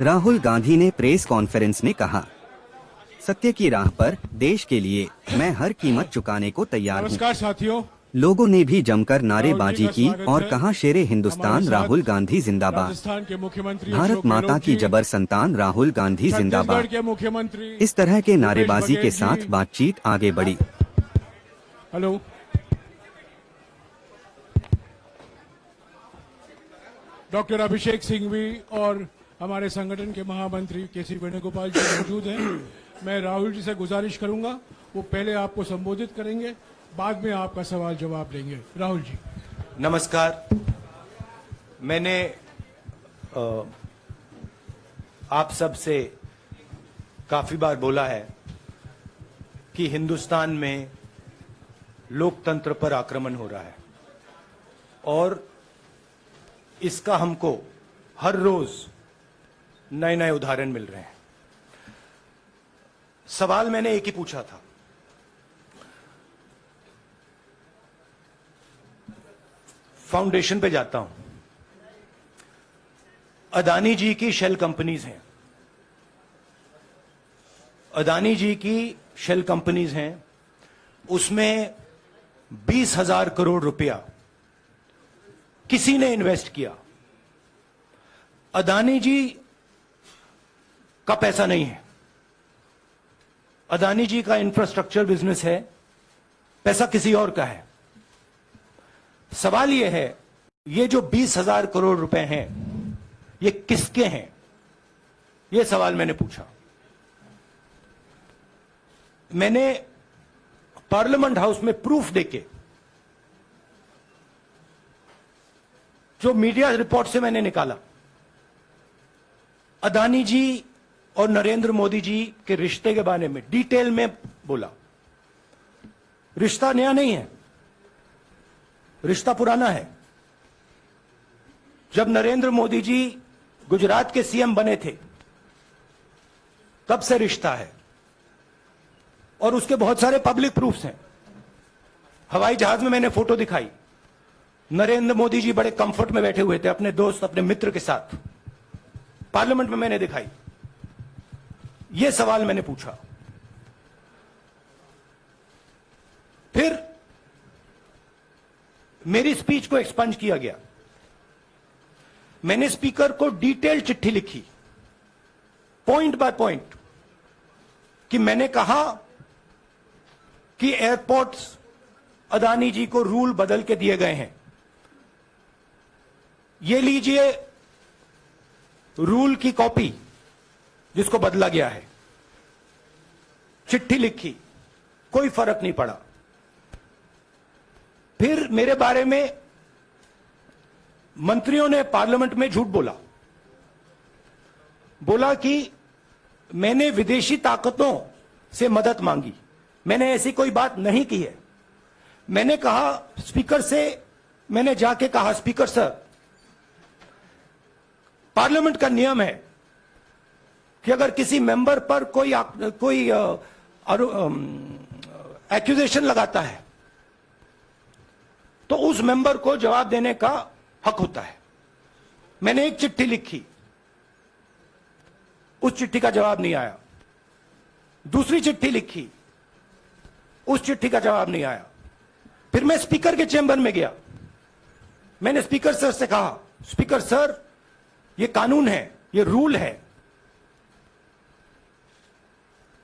राहुल गांधी ने press conference में कहा, सत्य की राह पर देश के लिए मैं हर कीमत चुकाने को तैयार हूँ। नमस्कार साथियों। लोगों ने भी जमकर नारेबाजी की और कहा, शेरे हिंदुस्तान राहुल गांधी जिंदाबाद। राजस्थान के मुख्यमंत्री भारत माता की जबर संतान राहुल गांधी जिंदाबाद। के मुख्यमंत्री इस तरह के नारेबाजी के साथ बातचीत आगे बढ़ी। हेलो, डॉक्टर अभिषेक सिंघवी और हमारे संगठन के महामंत्री केसी वेणुगोपाल जी मौजूद हैं। मैं राहुल जी से गुजारिश करूंगा, वो पहले आपको संबोधित करेंगे, बाद में आपका सवाल जवाब लेंगे। राहुल जी। नमस्कार। मैंने आप सब से काफी बार बोला है कि हिंदुस्तान में लोकतंत्र पर आक्रमण हो रहा है और इसका हमको हर रोज नए नए उदाहरण मिल रहे हैं। सवाल मैंने एक ही पूछा था, फाउंडेशन पे जाता हूं, अदानी जी की शेल कंपनीज हैं, अदानी जी की शेल कंपनीज हैं, उसमें 20,000 करोड़ रुपया किसी ने इन्वेस्ट किया। अदानी जी का पैसा नहीं है, अदानी जी का इंफ्रास्ट्रक्चर बिजनेस है, पैसा किसी और का है। सवाल यह है, ये जो 20,000 करोड़ रुपए हैं, ये किसके हैं? यह सवाल मैंने पूछा। मैंने पार्लियामेंट हाउस में प्रूफ देके, जो मीडिया रिपोर्ट से मैंने निकाला, अदानी जी और नरेंद्र मोदी जी के रिश्ते के बारे में डिटेल में बोला। रिश्ता नया नहीं है, रिश्ता पुराना है। जब नरेंद्र मोदी जी गुजरात के सीएम बने थे, तब से रिश्ता है और उसके बहुत सारे पब्लिक प्रूफ्स हैं। हवाई जहाज में मैंने फोटो दिखाई, नरेंद्र मोदी जी बड़े कंफर्ट में बैठे हुए थे अपने दोस्त, अपने मित्र के साथ। पार्लियामेंट में मैंने दिखाई। यह सवाल मैंने पूछा। फिर मेरी स्पीच को एक्सपंज किया गया। मैंने स्पीकर को डिटेल चिट्ठी लिखी, पॉइंट बाय पॉइंट, कि मैंने कहा कि एयरपोर्ट्स अदानी जी को रूल बदल के दिए गए हैं। ये लीजिए रूल की कॉपी जिसको बदला गया है। चिट्ठी लिखी, कोई फर्क नहीं पड़ा। फिर मेरे बारे में मंत्रियों ने पार्लियामेंट में झूठ बोला कि मैंने विदेशी ताकतों से मदद मांगी। मैंने ऐसी कोई बात नहीं की है। मैंने कहा स्पीकर से, मैंने जाके कहा, स्पीकर सर, पार्लियामेंट का नियम है कि अगर किसी मेंबर पर कोई एक्यूजेशन लगाता है तो उस मेंबर को जवाब देने का हक होता है। मैंने एक चिट्ठी लिखी, उस चिट्ठी का जवाब नहीं आया। दूसरी चिट्ठी लिखी, उस चिट्ठी का जवाब नहीं आया। फिर मैं स्पीकर के चेंबर में गया। मैंने स्पीकर सर से कहा, स्पीकर सर, ये कानून है, ये रूल है,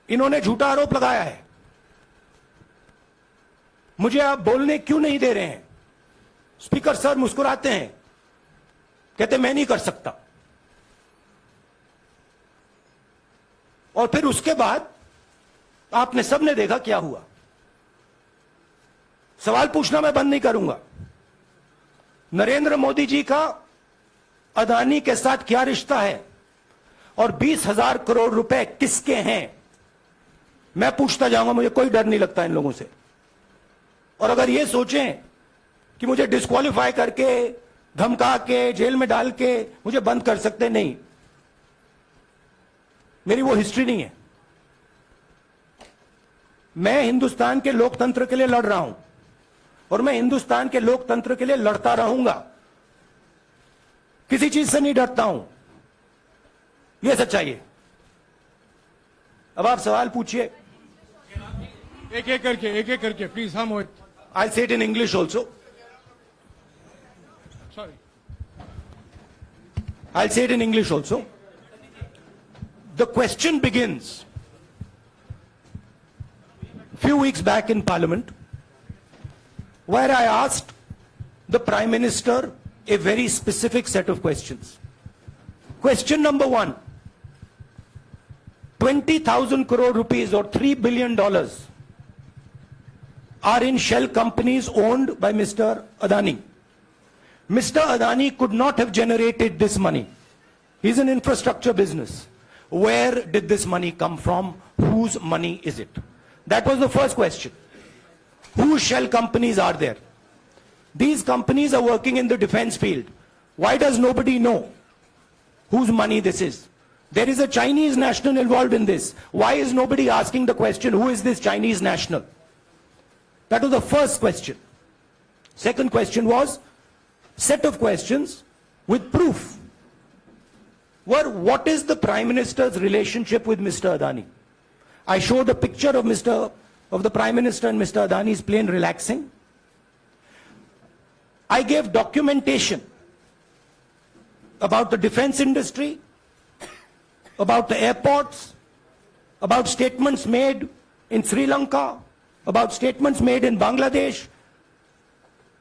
इन्होंने झूठा आरोप लगाया है, मुझे आप बोलने क्यों नहीं दे रहे हैं? स्पीकर सर मुस्कुराते हैं, कहते मैं नहीं कर सकता। और फिर उसके बाद आपने सबने देखा क्या हुआ। सवाल पूछना मैं बंद नहीं करूंगा। नरेंद्र मोदी जी का अदानी के साथ क्या रिश्ता है और 20,000 करोड़ रुपए किसके हैं, मैं पूछता जाऊंगा। मुझे कोई डर नहीं लगता इन लोगों से। और अगर ये सोचें कि मुझे डिस्क्वालीफाई करके, धमका के, जेल में डाल के मुझे बंद कर सकते, नहीं, मेरी वो हिस्ट्री नहीं है। मैं हिंदुस्तान के लोकतंत्र के लिए लड़ रहा हूं। और मैं हिंदुस्तान के लोकतंत्र के लिए लड़ता रहूंगा, किसी चीज से नहीं डरता हूं, यह सच्चाई है। अब आप सवाल पूछिए, एक एक करके प्लीज। हाँ मोहित, I'll say it in English also. Sorry. I'll say it in English also. The question begins a few weeks back in Parliament, where I asked the Prime Minister a very specific set of questions. Question number one, 20,000 crore rupees or $3 billion are in shell companies owned by Mr. Adani. Mr. Adani could not have generated this money. He's an infrastructure business. Where did this money come from? Whose money is it? That was the first question. Whose shell companies are there? These companies are working in the defense field. Why does nobody know whose money this is? There is a Chinese national involved in this. Why is nobody asking the question, who is this Chinese national? That was the first question. Second question was, set of questions with proof. Were, what is the Prime Minister's relationship with Mr. Adani? I showed a picture of the Prime Minister and Mr. Adani's plane relaxing. I gave documentation about the defense industry, about the airports, about statements made in Sri Lanka, about statements made in Bangladesh,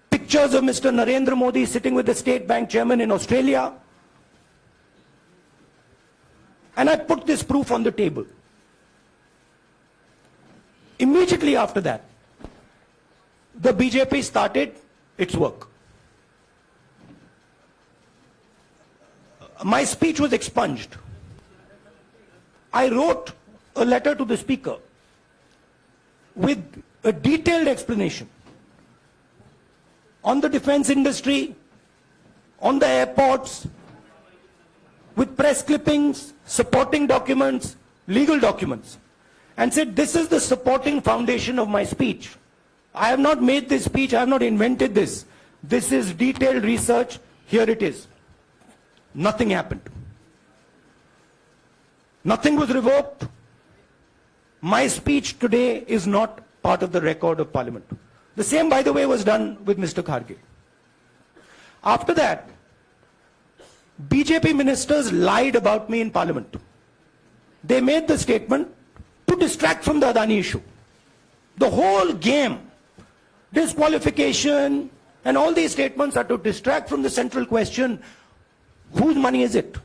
pictures of Mr. Narendra Modi sitting with the State Bank chairman in Australia. And I put this proof on the table. Immediately after that, the BJP started its work. My speech was expunged. I wrote a letter to the Speaker with a detailed explanation on the defense industry, on the airports, with press clippings, supporting documents, legal documents, and said, this is the supporting foundation of my speech. I have not made this speech, I have not invented this. This is detailed research, here it is. Nothing happened. Nothing was revoked. My speech today is not part of the record of Parliament. The same, by the way, was done with Mr. Kharge. After that, BJP ministers lied about me in Parliament. They made the statement to distract from the Adani issue. The whole game, disqualification, and all these statements are to distract from the central question, whose money is it?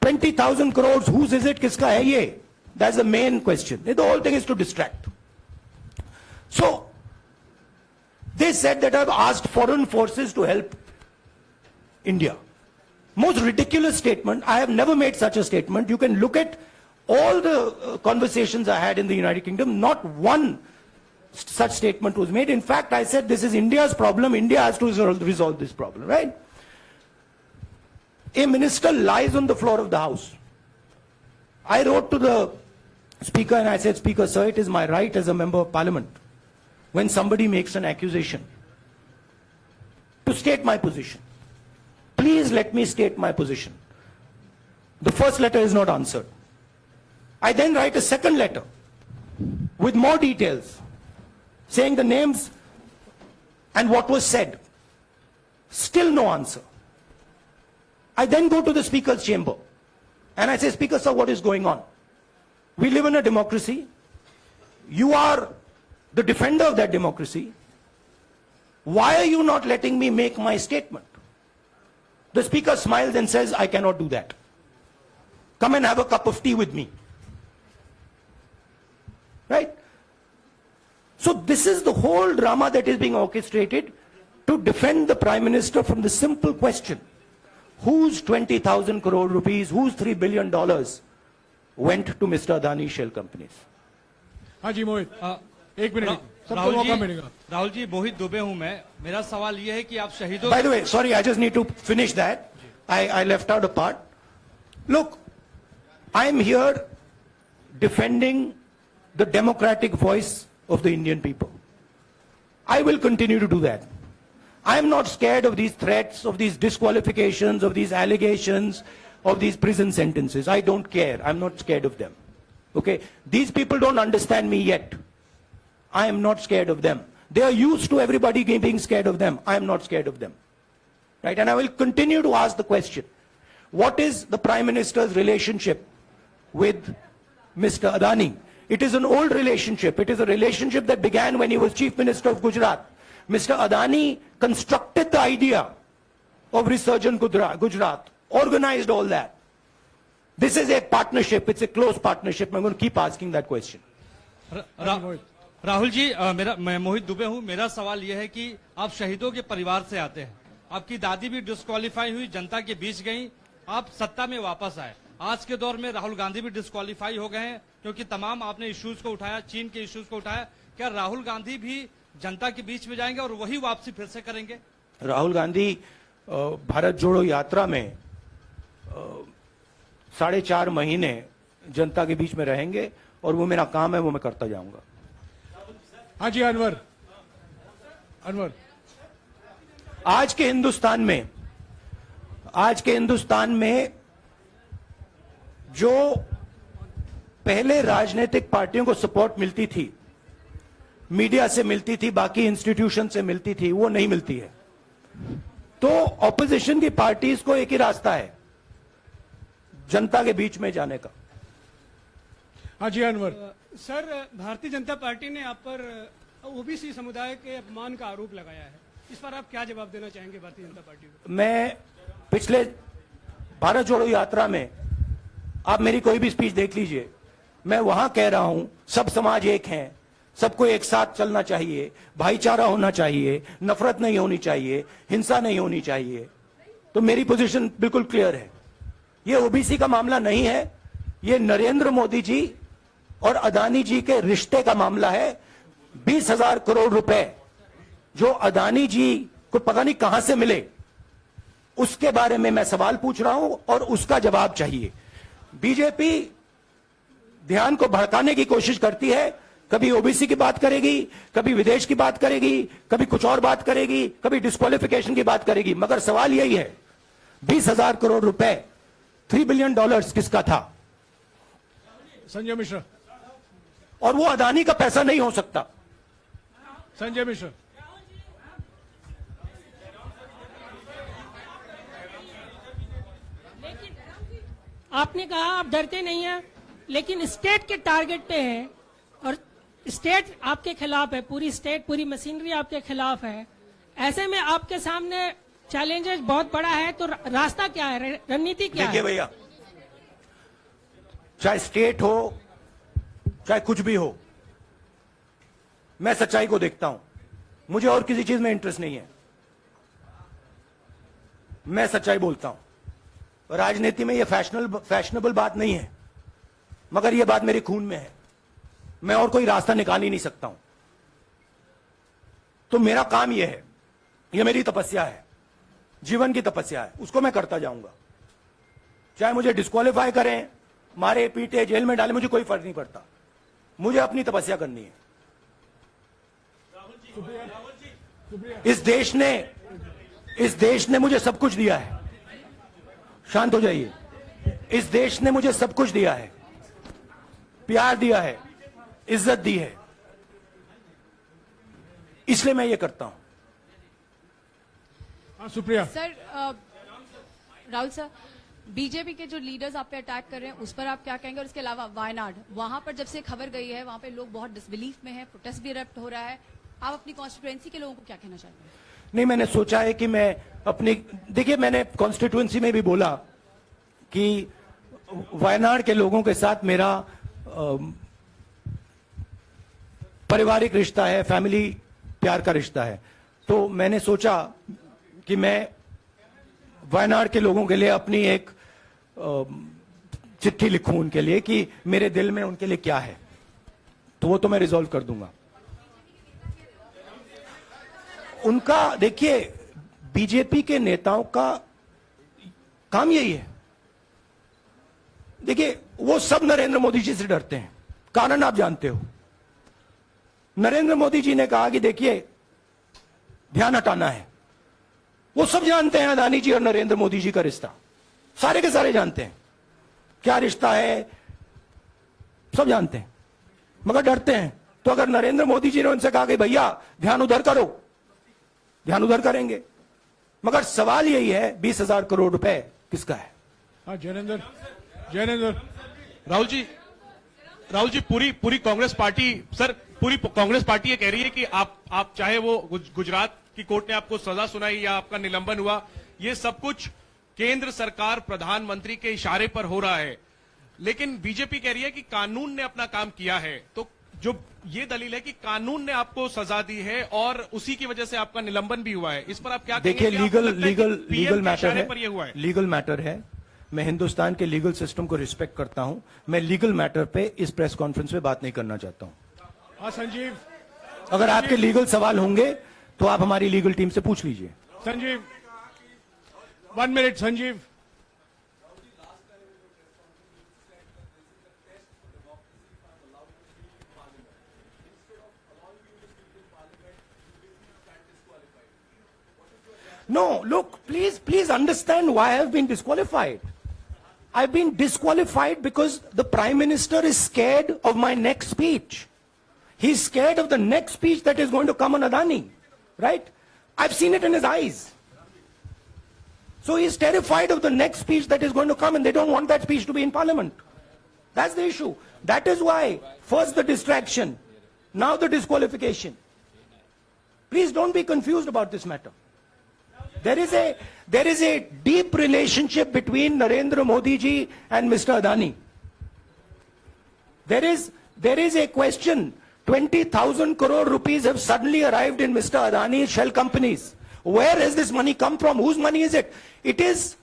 20,000 crores, whose is it? Kiska hai ye? That's the main question. The whole thing is to distract. So, they said that I've asked foreign forces to help India. Most ridiculous statement. I have never made such a statement. You can look at all the conversations I had in the United Kingdom. Not one such statement was made. In fact, I said this is India's problem. India has to resolve this problem, right? A minister lies on the floor of the House. I wrote to the Speaker and I said, Speaker, sir, it is my right as a member of Parliament, when somebody makes an accusation, to state my position. Please let me state my position. The first letter is not answered. I then write a second letter with more details, saying the names and what was said. Still no answer. I then go to the Speaker's chamber and I say, Speaker, sir, what is going on? We live in a democracy. You are the defender of that democracy. Why are you not letting me make my statement? The Speaker smiles and says, I cannot do that. Come and have a cup of tea with me. Right? So this is the whole drama that is being orchestrated to defend the Prime Minister from the simple question, whose 20,000 crore rupees, whose $3 billion went to Mr. Adani shell companies? हाँ जी मोहित, एक minute, सबको राहुल मौका जी, मिलेगा। राहुल जी, मोहित दुबे हूं मैं। मेरा सवाल ये है कि आप शहीदों By the way, sorry, I just need to finish that. I left out a part. Look, I am here defending the democratic voice of the Indian people. I will continue to do that. I am not scared of these threats, of these disqualifications, of these allegations, of these prison sentences. I don't care. I'm not scared of them. Okay? These people don't understand me yet. I am not scared of them. They are used to everybody being scared of them. I am not scared of them. Right? And I will continue to ask the question, what is the Prime Minister's relationship with Mr. Adani? It is an old relationship. It is a relationship that began when he was Chief Minister of Gujarat. Mr. Adani constructed the idea of Resurgent Gujarat, organized all that. This is a partnership. It's a close partnership. I'm going to keep asking that question. Rahul ji, मैं मोहित दुबे हूं। मेरा सवाल यह है कि आप शहीदों के परिवार से आते हैं। आपकी दादी भी डिस्क्वालीफाई हुई, जनता के बीच गई, आप सत्ता में वापस आए। आज के दौर में राहुल गांधी भी डिस्क्वालीफाई हो गए हैं, क्योंकि तमाम आपने इश्यूज को उठाया, चीन के इश्यूज को उठाया। क्या राहुल गांधी भी जनता के बीच में जाएंगे और वही वापसी फिर से करेंगे? राहुल गांधी भारत जोड़ो यात्रा में 4.5 महीने जनता के बीच में रहेंगे और वो मेरा काम है, वो मैं करता जाऊंगा। हाँ जी, अनवर। आज के हिंदुस्तान में जो पहले राजनीतिक पार्टियों को सपोर्ट मिलती थी, मीडिया से मिलती थी, बाकी इंस्टीट्यूशन से मिलती थी, वो नहीं मिलती है। तो ऑपोजिशन की पार्टीज को एक ही रास्ता है, जनता के बीच में जाने का। हाँ जी, अनवर। सर, भारतीय जनता पार्टी ने आप पर ओबीसी समुदाय के अपमान का आरोप लगाया है। इस पर आप क्या जवाब देना चाहेंगे भारतीय जनता पार्टी को? मैं पिछले भारत जोड़ो यात्रा में, आप मेरी कोई भी स्पीच देख लीजिए, मैं वहां कह रहा हूं सब समाज एक हैं, सबको एक साथ चलना चाहिए, भाईचारा होना चाहिए, नफरत नहीं होनी चाहिए, हिंसा नहीं होनी चाहिए। तो मेरी पोजीशन बिल्कुल क्लियर है। ये ओबीसी का मामला नहीं है, ये नरेंद्र मोदी जी और अदानी जी के रिश्ते का मामला है। 20,000 करोड़ रुपए जो अदानी जी को पता नहीं कहां से मिले, उसके बारे में मैं सवाल पूछ रहा हूं और उसका जवाब चाहिए। बीजेपी ध्यान को भड़काने की कोशिश करती है, कभी ओबीसी की बात करेगी, कभी विदेश की बात करेगी, कभी कुछ और बात करेगी, कभी डिस्क्वालिफिकेशन की बात करेगी, मगर सवाल यही है 20,000 करोड़ रुपए, $3 बिलियन किसका था? संजय मिश्रा। और वो अदानी का पैसा नहीं हो सकता। संजय मिश्रा। आपने कहा आप डरते नहीं हैं, लेकिन स्टेट के टारगेट पे हैं और स्टेट आपके खिलाफ है, पूरी स्टेट, पूरी मशीनरी आपके खिलाफ है। ऐसे में आपके सामने चैलेंजेस बहुत बड़ा है, तो रास्ता क्या है, रणनीति क्या है? देखिए भैया, चाहे स्टेट हो, चाहे कुछ भी हो, मैं सच्चाई को देखता हूं। मुझे और किसी चीज में इंटरेस्ट नहीं है, मैं सच्चाई बोलता हूं। राजनीति में यह फैशनेबल बात नहीं है, मगर यह बात मेरे खून में है। मैं और कोई रास्ता निकाल ही नहीं सकता हूं। तो मेरा काम यह है, यह मेरी तपस्या है, जीवन की तपस्या है, उसको मैं करता जाऊंगा। चाहे मुझे डिस्क्वालीफाई करें, मारे पीटे, जेल में डाले, मुझे कोई फर्क नहीं पड़ता। मुझे अपनी तपस्या करनी है। इस देश ने मुझे सब कुछ दिया है। शांत हो जाइए। इस देश ने मुझे सब कुछ दिया है, प्यार दिया है, इज्जत दी है, इसलिए मैं ये करता हूं। हाँ, Supriya. Sir, Rahul sir, BJP के जो लीडर्स आप पे अटैक कर रहे हैं उस पर आप क्या कहेंगे? और इसके अलावा वायनाड, वहां पर जब से खबर गई है, वहां पे लोग बहुत डिसबिलीफ में हैं, प्रोटेस्ट भी इरप्ट हो रहा है। आप अपनी कॉन्स्टिट्यूएंसी के लोगों को क्या कहना चाहते हैं? नहीं, मैंने सोचा है कि मैं अपनी, देखिए, मैंने कॉन्स्टिट्यूएंसी में भी बोला कि वायनाड के लोगों के साथ मेरा पारिवारिक रिश्ता है, फैमिली प्यार का रिश्ता है। तो मैंने सोचा कि मैं वायनाड के लोगों के लिए अपनी एक चिट्ठी लिखूं उनके लिए कि मेरे दिल में उनके लिए क्या है। तो वो तो मैं रिजॉल्व कर दूंगा। उनका, देखिए, बीजेपी के नेताओं का काम यही है। देखिए, वो सब नरेंद्र मोदी जी से डरते हैं, कारण आप जानते हो। नरेंद्र मोदी जी ने कहा कि देखिए, ध्यान हटाना है। वो सब जानते हैं अदानी जी और नरेंद्र मोदी जी का रिश्ता, सारे के सारे जानते हैं क्या रिश्ता है, सब जानते हैं, मगर डरते हैं। तो अगर नरेंद्र मोदी जी ने उनसे कहा कि भैया ध्यान उधर करो, ध्यान उधर करेंगे। मगर सवाल यही है 20,000 करोड़ रुपए किसका है? हाँ जैनेंद्र राहुल जी पूरी कांग्रेस पार्टी, सर पूरी कांग्रेस पार्टी ये कह रही है कि आप चाहे वो गुजरात की कोर्ट ने आपको सजा सुनाई या आपका निलंबन हुआ, ये सब कुछ केंद्र सरकार प्रधानमंत्री के इशारे पर हो रहा है। लेकिन बीजेपी कह रही है कि कानून ने अपना काम किया है। तो जो ये दलील है कि कानून ने आपको सजा दी है और उसी की वजह से आपका निलंबन भी हुआ है, इस पर आप क्या देखिए, कहेंगे? कि आपको लगता है कि लीगल PM के मैटर इशारे है, पर ये हुआ है। लीगल मैटर है। मैं हिंदुस्तान के लीगल सिस्टम को रिस्पेक्ट करता हूं। मैं लीगल मैटर पे इस प्रेस कॉन्फ्रेंस में बात नहीं करना चाहता हूं। हाँ संजीव, अगर आपके लीगल सवाल होंगे तो आप हमारी लीगल टीम से पूछ लीजिए। Sanjeev 1 minute Sanjeev. No, look, please understand why I have been disqualified. I've been disqualified because the Prime Minister is scared of my next speech. He's scared of the next speech that is going to come on Adani, right? I've seen it in his eyes. So he's terrified of the next speech that is going to come, and they don't want that speech to be in Parliament. That's the issue. That is why, first the distraction, now the disqualification. Please don't be confused about this matter. There is a deep relationship between Narendra Modi ji and Mr. Adani. There is a question. 20,000 crore rupees have suddenly arrived in Mr. Adani's shell companies. Where has this money come from? Whose money is it? It is,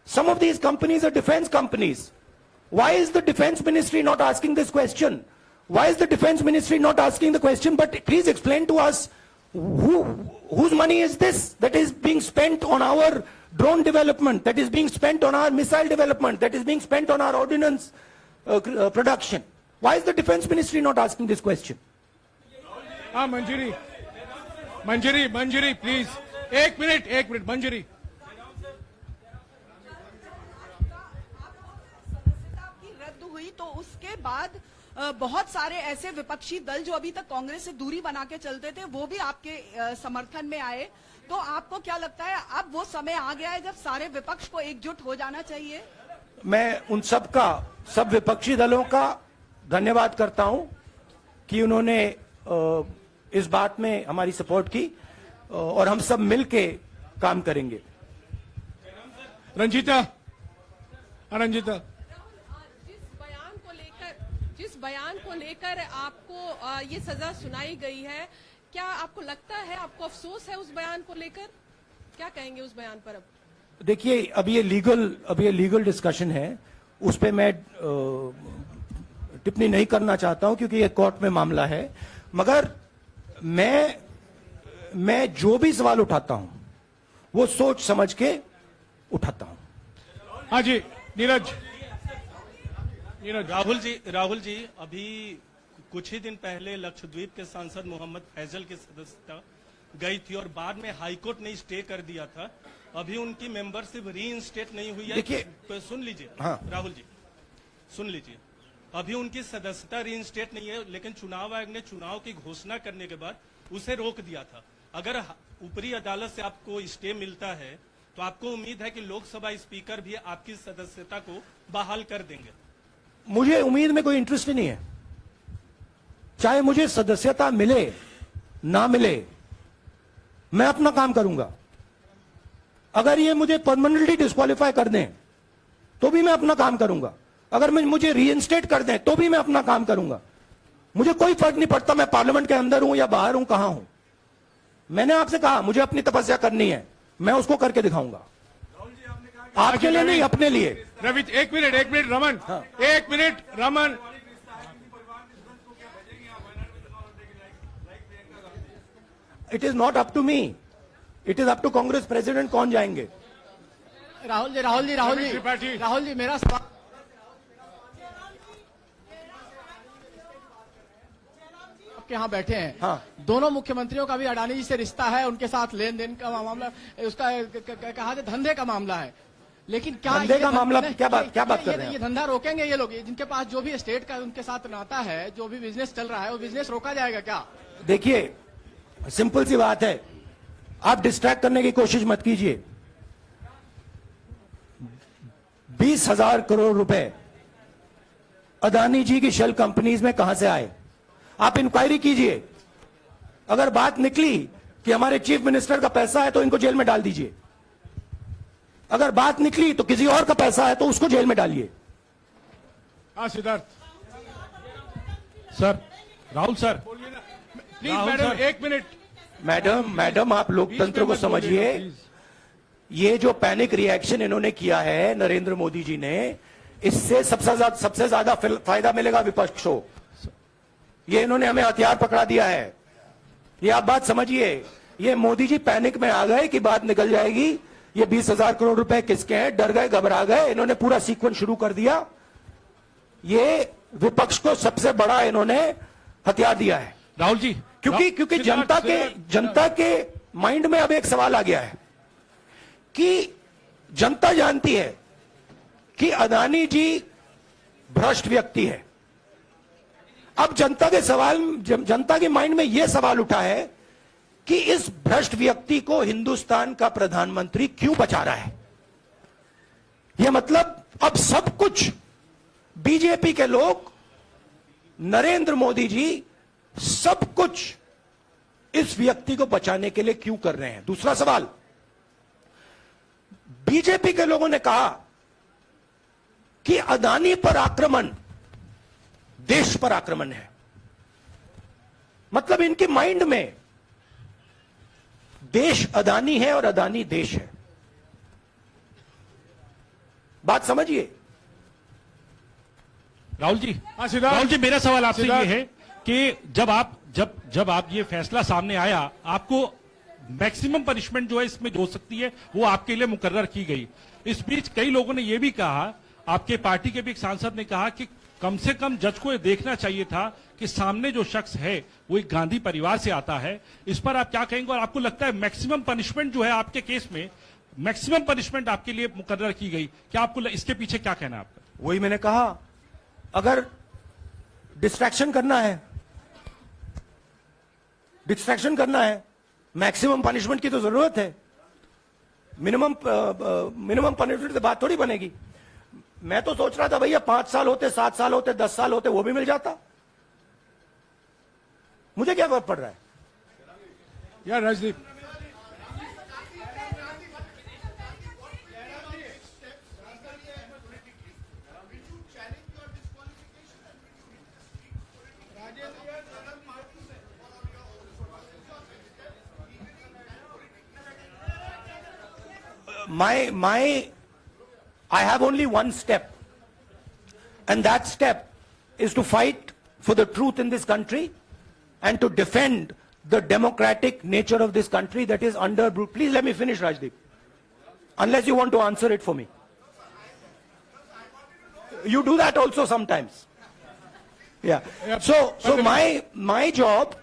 some of these companies are defense companies. Why is the defense ministry not asking this question? Why is the defense ministry not asking the question? But please explain to us, whose money is this that is being spent on our drone development, that is being spent on our missile development, that is being spent on our ordnance production? Why is the defense ministry not asking this question? हाँ मंजरी please, एक minute मंजरी। की रद्द हुई तो उसके बाद बहुत सारे ऐसे विपक्षी दल जो अभी तक कांग्रेस से दूरी बना के चलते थे वो भी आपके समर्थन में आए। तो आपको क्या लगता है अब वो समय आ गया है जब सारे विपक्ष को एकजुट हो जाना चाहिए? मैं उन सब विपक्षी दलों का धन्यवाद करता हूं कि उन्होंने इस बात में हमारी सपोर्ट की और हम सब मिलके काम करेंगे। रंजीता जिस बयान को लेकर आपको ये सजा सुनाई गई है, क्या आपको लगता है, आपको अफसोस है उस बयान को लेकर? क्या कहेंगे उस बयान पर? अब देखिए, अब ये लीगल डिस्कशन है, उस पे मैं टिप्पणी नहीं करना चाहता हूं क्योंकि ये कोर्ट में मामला है। मगर मैं जो भी सवाल उठाता हूं वो सोच समझ के उठाता हूं। हाँ जी नीरज। राहुल जी अभी कुछ ही दिन पहले लक्षद्वीप के सांसद मोहम्मद फैजल की सदस्यता गई थी और बाद में हाईकोर्ट ने स्टे कर दिया था। अभी उनकी मेंबरशिप रीइंस्टेट नहीं हुई है। देखिए, सुन लीजिए। हाँ। राहुल जी सुन लीजिए, अभी उनकी सदस्यता रीइंस्टेट नहीं है, लेकिन चुनाव आयोग ने चुनाव की घोषणा करने के बाद उसे रोक दिया था। अगर ऊपरी अदालत से आपको स्टे मिलता है तो आपको उम्मीद है कि लोकसभा स्पीकर भी आपकी सदस्यता को बहाल कर देंगे? मुझे उम्मीद में कोई इंटरेस्ट नहीं है। चाहे मुझे सदस्यता मिले ना मिले, मैं अपना काम करूंगा। अगर ये मुझे परमानेंटली डिस्क्वालीफाई कर दें तो भी मैं अपना काम करूंगा। अगर मुझे रीइंस्टेट कर दें तो भी मैं अपना काम करूंगा। मुझे कोई फर्क नहीं पड़ता मैं पार्लियामेंट के अंदर हूं या बाहर हूं, कहां हूं। मैंने आपसे कहा मुझे अपनी तपस्या करनी है, मैं उसको करके दिखाऊंगा। आपके लिए नहीं, अपने लिए। रवि एक मिनट रमन। हाँ। एक minute Raman. It is not up to me, it is up to Congress president कौन जाएंगे। राहुल जी मेरा सवाल आपके यहाँ बैठे हैं, हाँ। दोनों मुख्यमंत्रियों का भी अडानी जी से रिश्ता है, उनके साथ लेन देन का मामला, उसका कहा जाए धंधे का मामला है। लेकिन क्या धंधे का मामला क्या बात कर रहे हैं ये धंधा रोकेंगे ये लोग? जिनके पास जो भी स्टेट का उनके साथ नाता है, जो भी बिजनेस चल रहा है, वो बिजनेस रोका जाएगा क्या? देखिए, सिंपल सी बात है, आप डिस्ट्रैक्ट करने की कोशिश मत कीजिए। 20,000 करोड़ रुपए अदानी जी की शेल कंपनीज में कहां से आए? आप इंक्वायरी कीजिए। अगर बात निकली कि हमारे चीफ मिनिस्टर का पैसा है तो इनको जेल में डाल दीजिए। अगर बात निकली तो किसी और का पैसा है तो उसको जेल में डालिए। हाँ Siddharth, sir, Rahul sir, please Rahul madam sir. 1 minute. Madam आप लोकतंत्र को समझिए। ये जो पैनिक रिएक्शन इन्होंने किया है नरेंद्र मोदी जी ने, इससे सबसे ज्यादा फायदा मिलेगा विपक्ष को। ये इन्होंने हमें हथियार पकड़ा दिया है। ये आप बात समझिए। ये मोदी जी पैनिक में आ गए कि बात निकल जाएगी, ये 20,000 करोड़ रुपए किसके हैं, डर गए, घबरा गए, इन्होंने पूरा सीक्वेंस शुरू कर दिया। ये विपक्ष को सबसे बड़ा इन्होंने हथियार दिया है राहुल जी, क्योंकि जनता के माइंड में अब एक सवाल आ गया है कि जनता जानती है कि अदानी जी भ्रष्ट व्यक्ति है। अब जनता के माइंड में यह सवाल उठा है कि इस भ्रष्ट व्यक्ति को हिंदुस्तान का प्रधानमंत्री क्यों बचा रहा है। यह मतलब अब सब कुछ बीजेपी के लोग, नरेंद्र मोदी जी सब कुछ इस व्यक्ति को बचाने के लिए क्यों कर रहे हैं। दूसरा सवाल, बीजेपी के लोगों ने कहा कि अदानी पर आक्रमण देश पर आक्रमण है। मतलब इनके माइंड में देश अदानी है और अदानी देश है। बात समझिए। राहुल जी, हाँ, सिद्धार्थ। राहुल जी, मेरा सवाल आपसे सिद्धार्थ। ये है कि जब आप ये फैसला सामने आया, आपको मैक्सिमम पनिशमेंट जो है इसमें जो हो सकती है वो आपके लिए मुकर्रर की गई। इस बीच कई लोगों ने ये भी कहा, आपके पार्टी के भी एक सांसद ने कहा कि कम से कम जज को ये देखना चाहिए था कि सामने जो शख्स है वो एक गांधी परिवार से आता है। इस पर आप क्या कहेंगे? और आपको लगता है मैक्सिमम पनिशमेंट जो है आपके केस में, मैक्सिमम पनिशमेंट आपके लिए मुकर्रर की गई, क्या आपको इसके पीछे क्या कहना है आपका? वही मैंने कहा, अगर डिस्ट्रैक्शन करना है, मैक्सिमम पनिशमेंट की तो जरूरत है। मिनिमम पनिशमेंट से बात थोड़ी बनेगी। मैं तो सोच रहा था भैया 5 साल होते, 7 साल होते, 10 साल होते, वो भी मिल जाता। मुझे क्या फर्क पड़ रहा है यार Rajdeep, I have only one step, and that step is to fight for the truth in this country and to defend the democratic nature of this country that is under. Please let me finish, Rajdeep, unless you want to answer it for me. You do that also sometimes. Yeah. So my job,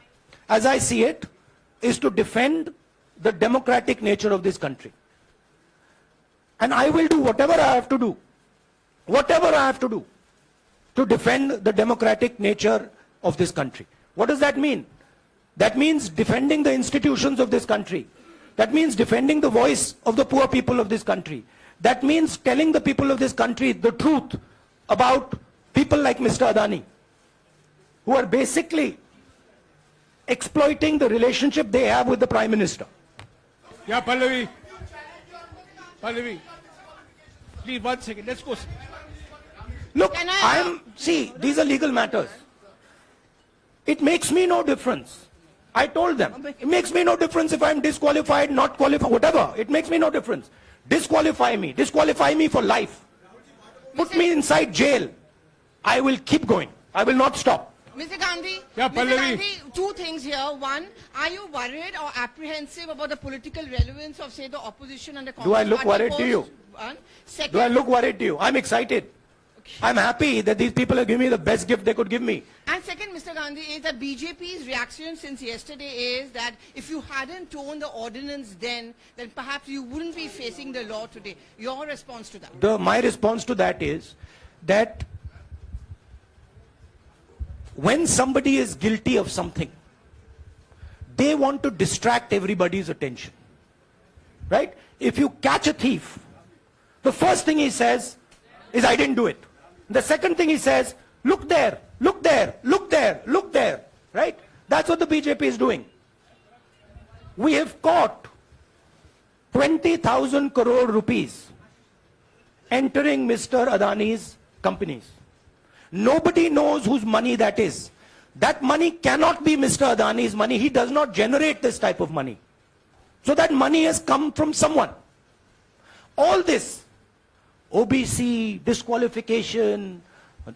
as I see it, is to defend the democratic nature of this country. And I will do whatever I have to do to defend the democratic nature of this country. What does that mean? That means defending the institutions of this country. That means defending the voice of the poor people of this country. That means telling the people of this country the truth about people like Mr. Adani, who are basically exploiting the relationship they have with the Prime Minister. Yeah, Pallavi, please 1 second. Let's go. Look, see, these are legal matters. It makes me no difference. I told them, it makes me no difference if I'm disqualified, not qualified, whatever. It makes me no difference. Disqualify me for life. Put me inside jail. I will keep going. I will not stop. Mr. Gandhi, Yeah, Mr. Pallavi. Gandhi, 2 things here. One, are you worried or apprehensive about the political relevance of, say, the opposition and the Congress Do I look party worried to post? you? One. Second, Do I look worried to you? I'm excited. I'm happy that these people are giving me the best gift they could give me. And second, Mr. Gandhi, is that BJP's reaction since yesterday is that if you hadn't torn the ordinance then perhaps you wouldn't be facing the law today. Your response to that? My response to that is that when somebody is guilty of something, they want to distract everybody's attention. Right? If you catch a thief, the first thing he says is, I didn't do it. The second thing he says, look there, look there, look there, look there. Right? That's what the BJP is doing. We have caught 20,000 crore rupees entering Mr. Adani's companies. Nobody knows whose money that is. That money cannot be Mr. Adani's money. He does not generate this type of money. So that money has come from someone. All this, OBC, disqualification,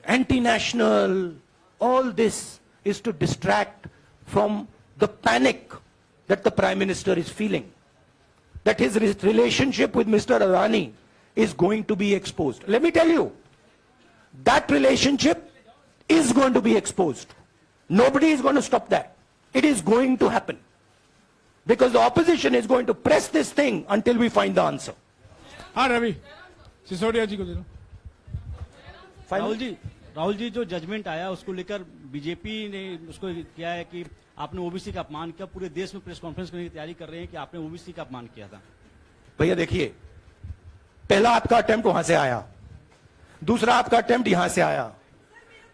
anti-national, all this is to distract from the panic that the Prime Minister is feeling. That his relationship with Mr. Adani is going to be exposed. Let me tell you, that relationship is going to be exposed. Nobody is going to stop that. It is going to happen. Because the opposition is going to press this thing until we find the answer. हाँ रवि सिसोदिया जी को दे दो। राहुल जी जो judgement आया उसको लेकर BJP ने उसको किया है कि आपने ओबीसी का अपमान किया, पूरे देश में प्रेस कॉन्फ्रेंस करने की तैयारी कर रहे हैं कि आपने ओबीसी का अपमान किया था। भैया देखिए, पहला आपका अटेम्प्ट वहां से आया, दूसरा आपका अटेम्प्ट यहां से आया,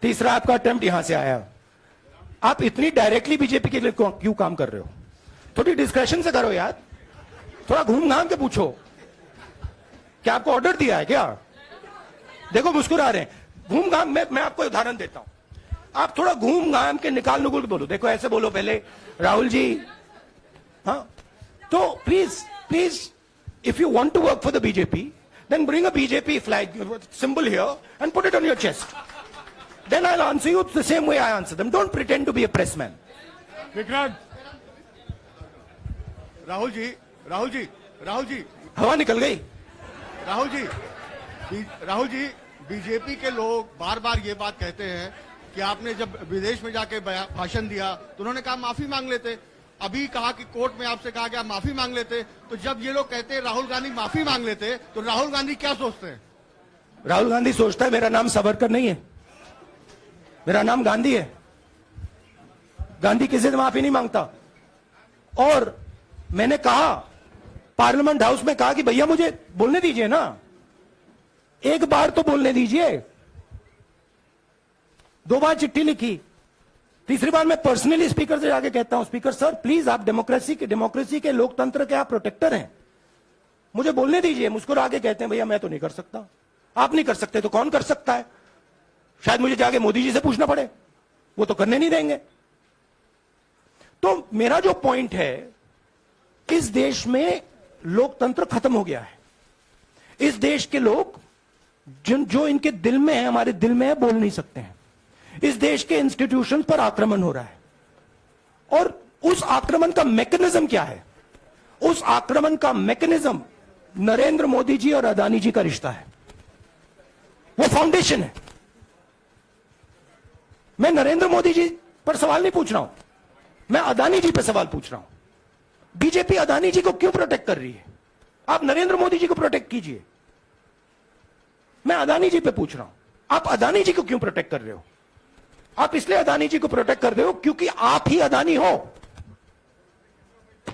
तीसरा आपका अटेम्प्ट यहां से आया। आप इतनी डायरेक्टली बीजेपी के लिए क्यों काम कर रहे हो? थोड़ी डिस्कशन से करो यार, थोड़ा घूम घाम के पूछो। क्या आपको ऑर्डर दिया है क्या? देखो मुस्कुरा रहे हैं। घूम घाम मैं आपको उदाहरण देता हूं, आप थोड़ा घूम घाम के निकाल नुकुल के बोलो। देखो ऐसे बोलो पहले, राहुल जी, हाँ तो please if you want to work for the BJP, then bring a BJP flag symbol here and put it on your chest. Then I'll answer you the same way I answer them. Don't pretend to be a press man. Vikrant Rahul ji हवा निकल गई। Rahul ji BJP के लोग बार बार ये बात कहते हैं कि आपने जब विदेश में जाके भाषण दिया तो उन्होंने कहा माफी मांग लेते, अभी कहा कि कोर्ट में आपसे कहा गया माफी मांग लेते। तो जब ये लोग कहते हैं राहुल गांधी माफी मांग लेते, तो राहुल गांधी क्या सोचते हैं? राहुल गांधी सोचता है मेरा नाम सावरकर नहीं है, मेरा नाम गांधी है। गांधी किसी से माफी नहीं मांगता। और मैंने कहा पार्लियामेंट हाउस में, कहा कि भैया मुझे बोलने दीजिए ना, एक बार तो बोलने दीजिए। 2 बार चिट्ठी लिखी, तीसरी बार मैं पर्सनली स्पीकर से जाके कहता हूं, स्पीकर सर प्लीज, आप डेमोक्रेसी के लोकतंत्र के आप प्रोटेक्टर हैं, मुझे बोलने दीजिए। मुस्कुरा के कहते हैं भैया मैं तो नहीं कर सकता। आप नहीं कर सकते तो कौन कर सकता है? शायद मुझे जाके मोदी जी से पूछना पड़े, वो तो करने नहीं देंगे। तो मेरा जो पॉइंट है, इस देश में लोकतंत्र खत्म हो गया है। इस देश के लोग जो इनके दिल में है, हमारे दिल में है, बोल नहीं सकते हैं। इस देश के इंस्टीट्यूशंस पर आक्रमण हो रहा है। और उस आक्रमण का मैकेनिज्म क्या है? उस आक्रमण का मैकेनिज्म नरेंद्र मोदी जी और अदानी जी का रिश्ता है, वो फाउंडेशन है। मैं नरेंद्र मोदी जी पर सवाल नहीं पूछ रहा हूं, मैं अदानी जी पर सवाल पूछ रहा हूं। बीजेपी अदानी जी को क्यों प्रोटेक्ट कर रही है? आप नरेंद्र मोदी जी को प्रोटेक्ट कीजिए। मैं अदानी जी पे पूछ रहा हूं, आप अदानी जी को क्यों प्रोटेक्ट कर रहे हो? आप इसलिए अदानी जी को प्रोटेक्ट कर रहे हो क्योंकि आप ही अदानी हो।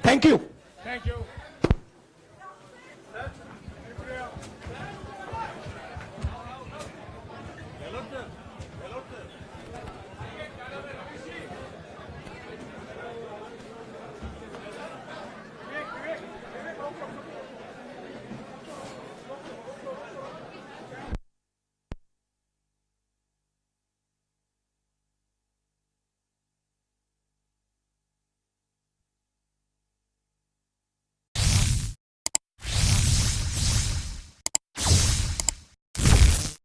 Thank you.